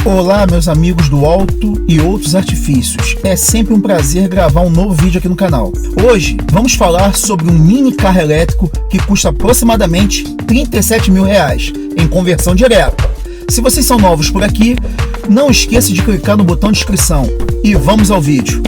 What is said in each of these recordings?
Olá, meus amigos do Alto e Outros Artifícios. É sempre um prazer gravar um novo vídeo aqui no canal. Hoje vamos falar sobre um mini carro elétrico que custa aproximadamente R$37 mil em conversão direta. Se vocês são novos por aqui, não esqueça de clicar no botão de inscrição e vamos ao vídeo.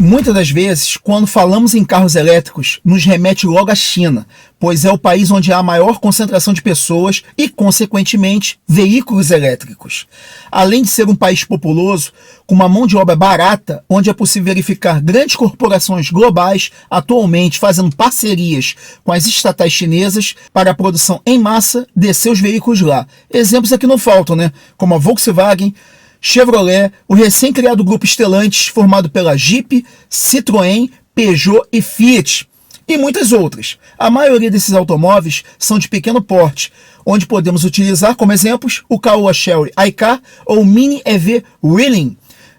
Muitas das vezes, quando falamos em carros elétricos, nos remete logo à China, pois é o país onde há a maior concentração de pessoas e, consequentemente, veículos elétricos. Além de ser um país populoso, com uma mão de obra barata, onde é possível verificar grandes corporações globais atualmente fazendo parcerias com as estatais chinesas para a produção em massa de seus veículos lá. Exemplos aqui não faltam, né? Como a Volkswagen, Chevrolet, o recém-criado grupo Stellantis, formado pela Jeep, Citroën, Peugeot e Fiat, e muitas outras. A maioria desses automóveis são de pequeno porte, onde podemos utilizar como exemplos o Caoa Chery iCar ou o Mini EV Wuling,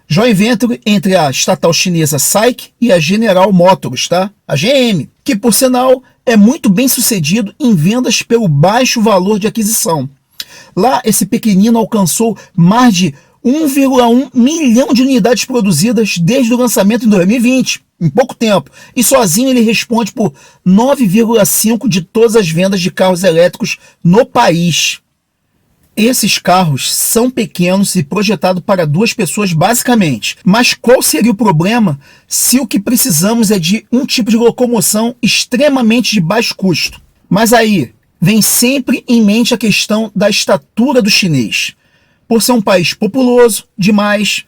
joint venture entre a estatal chinesa SAIC e a General Motors, tá? A GM, que por sinal é muito bem sucedido em vendas pelo baixo valor de aquisição. Lá, esse pequenino alcançou mais de 1,1 milhão de unidades produzidas desde o lançamento em 2020, em pouco tempo, e sozinho ele responde por 9,5% de todas as vendas de carros elétricos no país. Esses carros são pequenos e projetados para duas pessoas basicamente, mas qual seria o problema se o que precisamos é de um tipo de locomoção extremamente de baixo custo? Mas aí, vem sempre em mente a questão da estatura do chinês. Por ser um país populoso demais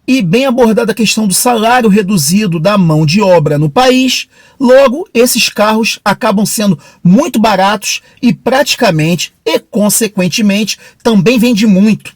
e bem abordada a questão do salário reduzido da mão de obra no país, logo esses carros acabam sendo muito baratos e praticamente e consequentemente também vendem muito.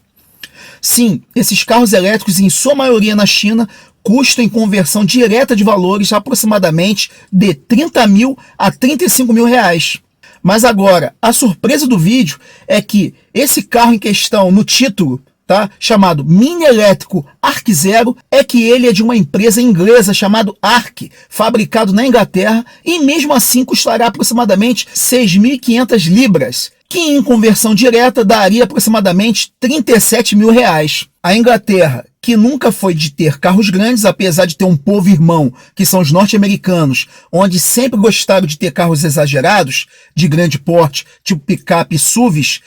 Sim, esses carros elétricos em sua maioria na China custam em conversão direta de valores aproximadamente de 30 mil a 35 mil reais. Mas agora, a surpresa do vídeo é que esse carro em questão no título, tá, chamado Mini Elétrico Arc Zero, é que ele é de uma empresa inglesa chamada Arc, fabricado na Inglaterra, e mesmo assim custará aproximadamente 6.500 libras, que em conversão direta daria aproximadamente 37 mil reais. A Inglaterra, que nunca foi de ter carros grandes, apesar de ter um povo irmão, que são os norte-americanos, onde sempre gostaram de ter carros exagerados, de grande porte, tipo picape e SUVs,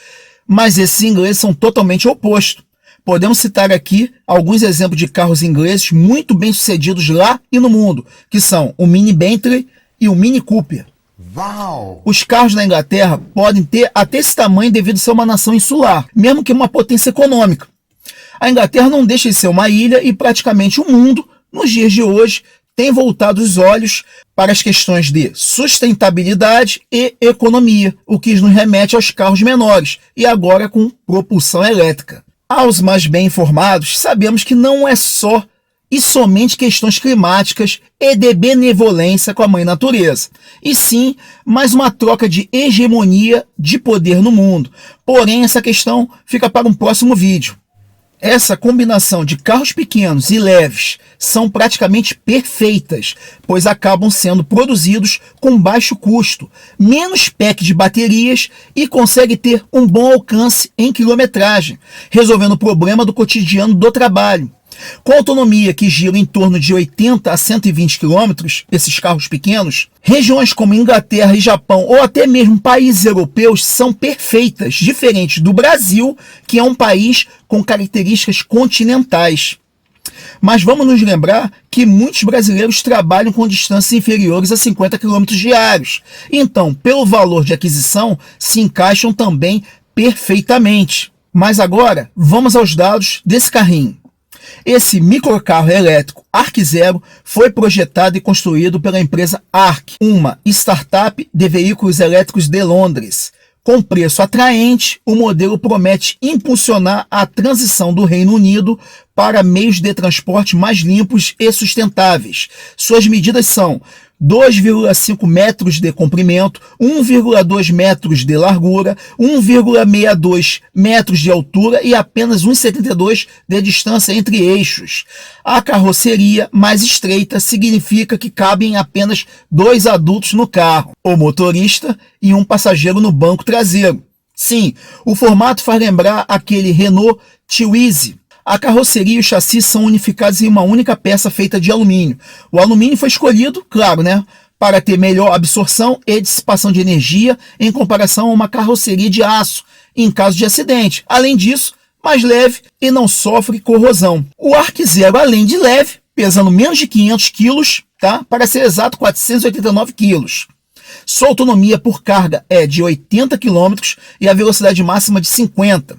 mas esses ingleses são totalmente opostos. Podemos citar aqui alguns exemplos de carros ingleses muito bem sucedidos lá e no mundo, que são o Mini Bentley e o Mini Cooper. Uau! Os carros na Inglaterra podem ter até esse tamanho devido a ser uma nação insular, mesmo que uma potência econômica. A Inglaterra não deixa de ser uma ilha e praticamente o mundo, nos dias de hoje, tem voltado os olhos para as questões de sustentabilidade e economia, o que nos remete aos carros menores e agora com propulsão elétrica. Aos mais bem informados, sabemos que não é só e somente questões climáticas e de benevolência com a mãe natureza, e sim mais uma troca de hegemonia de poder no mundo. Porém, essa questão fica para um próximo vídeo. Essa combinação de carros pequenos e leves são praticamente perfeitas, pois acabam sendo produzidos com baixo custo, menos pack de baterias e consegue ter um bom alcance em quilometragem, resolvendo o problema do cotidiano do trabalho. Com autonomia que gira em torno de 80 a 120 km, esses carros pequenos, regiões como Inglaterra e Japão ou até mesmo países europeus são perfeitas, diferente do Brasil, que é um país com características continentais. Mas vamos nos lembrar que muitos brasileiros trabalham com distâncias inferiores a 50 km diários. Então, pelo valor de aquisição, se encaixam também perfeitamente. Mas agora, vamos aos dados desse carrinho. Esse microcarro elétrico Arc Zero foi projetado e construído pela empresa Arc, uma startup de veículos elétricos de Londres. Com preço atraente, o modelo promete impulsionar a transição do Reino Unido para meios de transporte mais limpos e sustentáveis. Suas medidas são 2,5 metros de comprimento, 1,2 metros de largura, 1,62 metros de altura e apenas 1,72 de distância entre eixos. A carroceria mais estreita significa que cabem apenas 2 adultos no carro, o motorista e um passageiro no banco traseiro. Sim, o formato faz lembrar aquele Renault Twizy. A carroceria e o chassi são unificados em uma única peça feita de alumínio. O alumínio foi escolhido, claro, para ter melhor absorção e dissipação de energia em comparação a uma carroceria de aço, em caso de acidente. Além disso, mais leve e não sofre corrosão. O Arc Zero, além de leve, pesando menos de 500 quilos, para ser exato, 489 quilos. Sua autonomia por carga é de 80 km e a velocidade máxima de 50.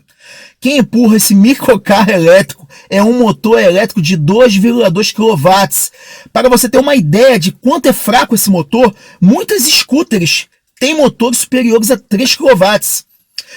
Quem empurra esse microcarro elétrico é um motor elétrico de 2,2 kW. Para você ter uma ideia de quanto é fraco esse motor, muitas scooters têm motores superiores a 3 kW.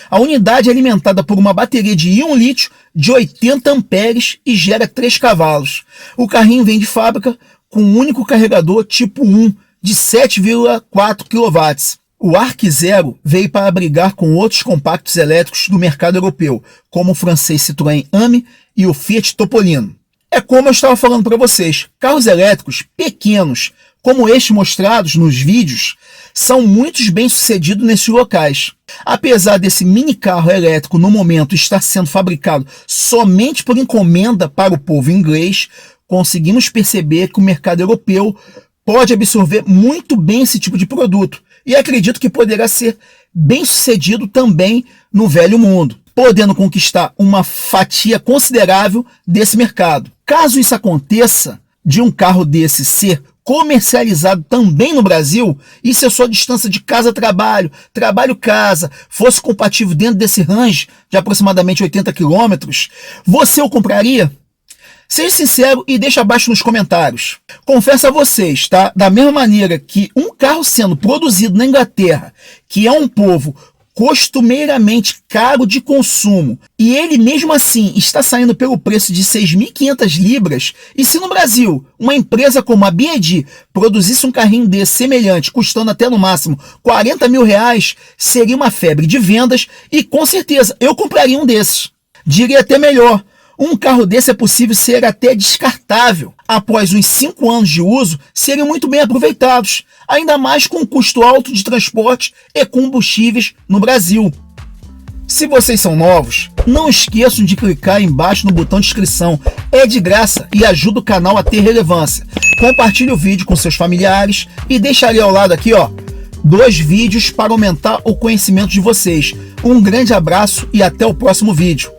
A unidade é alimentada por uma bateria de íon lítio de 80 amperes e gera 3 cavalos. O carrinho vem de fábrica com um único carregador tipo 1 de 7,4 kW. O Arc Zero veio para brigar com outros compactos elétricos do mercado europeu, como o francês Citroën Ami e o Fiat Topolino. É como eu estava falando para vocês, carros elétricos pequenos, como estes mostrados nos vídeos, são muito bem-sucedidos nesses locais. Apesar desse mini carro elétrico no momento estar sendo fabricado somente por encomenda para o povo inglês, conseguimos perceber que o mercado europeu pode absorver muito bem esse tipo de produto e acredito que poderá ser bem sucedido também no velho mundo, podendo conquistar uma fatia considerável desse mercado. Caso isso aconteça, de um carro desse ser comercializado também no Brasil, e se a sua distância de casa-trabalho, trabalho-casa, fosse compatível dentro desse range de aproximadamente 80 km, você o compraria? Seja sincero e deixa abaixo nos comentários. Confesso a vocês, da mesma maneira que um carro sendo produzido na Inglaterra, que é um povo costumeiramente caro de consumo, e ele mesmo assim está saindo pelo preço de 6.500 libras, e se no Brasil uma empresa como a BYD produzisse um carrinho desse semelhante, custando até no máximo 40 mil reais, seria uma febre de vendas e com certeza eu compraria um desses. Diria até melhor, um carro desse é possível ser até descartável. Após uns 5 anos de uso, seriam muito bem aproveitados, ainda mais com o custo alto de transporte e combustíveis no Brasil. Se vocês são novos, não esqueçam de clicar embaixo no botão de inscrição. É de graça e ajuda o canal a ter relevância. Compartilhe o vídeo com seus familiares e deixe ali ao lado aqui, 2 vídeos para aumentar o conhecimento de vocês. Um grande abraço e até o próximo vídeo.